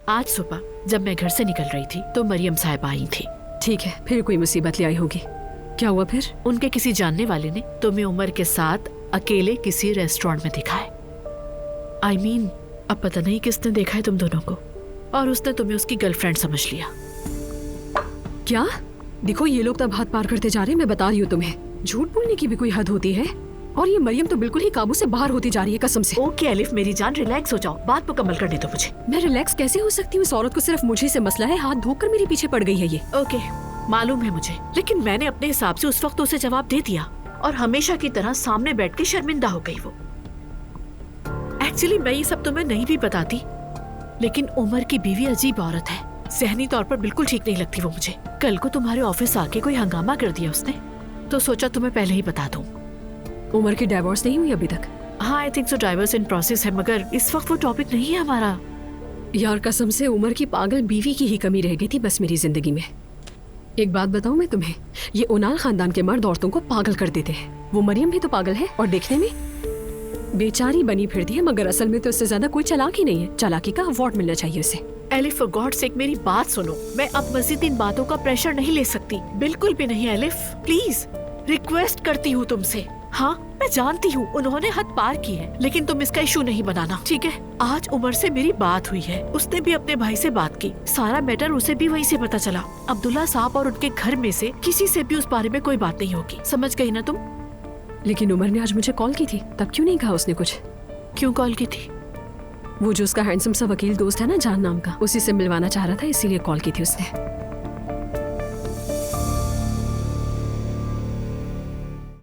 आज सुबह जब मैं घर से निकल रही थी तो मरियम साहिबा आई थी। ठीक है, फिर कोई मुसीबत ले आई होगी। क्या हुआ फिर? उनके किसी जानने वाले ने तुम्हें उमर के साथ अकेले किसी रेस्टोरेंट में दिखा है। I mean, अब पता नहीं किसने देखा है तुम दोनों को, और उसने तुम्हें उसकी गर्लफ्रेंड समझ लिया। क्या? देखो ये लोग तब हाथ पार करते जा रहे हैं, मैं बता रही हूँ तुम्हें। झूठ बोलने की भी कोई हद होती है। और ये मरियम तो बिल्कुल ही काबू से बाहर होती जा रही है, कसम से। ओके अलिफ मेरी जान, रिलैक्स हो जाओ, बात मुकम्मल करने दो मुझे। मैं रिलैक्स कैसे हो सकती हूँ? इस औरत को सिर्फ मुझे से मसला है, हाथ धोकर मेरे पीछे पड़ गई है ये। ओके मालूम है मुझे, लेकिन मैंने अपने हिसाब से उस वक्त उसे जवाब दे दिया और हमेशा की तरह सामने बैठ के शर्मिंदा हो गई वो। एक्चुअली मैं ये सब तुम्हें नहीं भी बताती, लेकिन उमर की बीवी अजीब औरत है, ज़हनी तौर पर बिल्कुल ठीक नहीं लगती वो मुझे। कल को तुम्हारे ऑफिस आके कोई हंगामा कर दिया उसने, तो सोचा तुम्हें पहले ही बता दूं। उमर की डाइवोर्स नहीं हुई अभी तक? हाँ I think so, divorce in process है, मगर इस वक्त वो टॉपिक नहीं है हमारा। यार कसम से उमर की पागल बीवी की ही कमी रह गई थी बस मेरी जिंदगी में। एक बात बताऊं मैं तुम्हें, ये उनाल खानदान के मर्द औरतों को पागल कर देते हैं। वो मरियम भी तो पागल है, और देखने में बेचारी बनी फिरती है, मगर असल में तो इससे ज्यादा कोई चालाक ही नहीं है। चालाकी का अवार्ड मिलना चाहिए उसे। एलिफ फॉर गॉड सेक मेरी बात सुनो, मैं अब मजीद इन बातों का प्रेशर नहीं ले सकती, बिल्कुल भी नहीं एलिफ, प्लीज रिक्वेस्ट करती हूँ तुमसे। हाँ मैं जानती हूँ उन्होंने हद पार की है, लेकिन तुम इसका इशू नहीं बनाना, ठीक है? आज उमर से मेरी बात हुई है, उसने भी अपने भाई से बात की, सारा मैटर उसे भी वहीं से पता चला। अब्दुल्ला साहब और उनके घर में से किसी से भी उस बारे में कोई बात नहीं होगी, समझ गई ना तुम? लेकिन उमर ने आज मुझे कॉल की थी, तब क्यों नहीं कहा उसने कुछ? क्यों कॉल की थी? वो जो उसका हैंडसम सा वकील दोस्त है ना, जान नाम का, उसी से मिलवाना चाह रहा था, इसीलिए कॉल की थी उसने।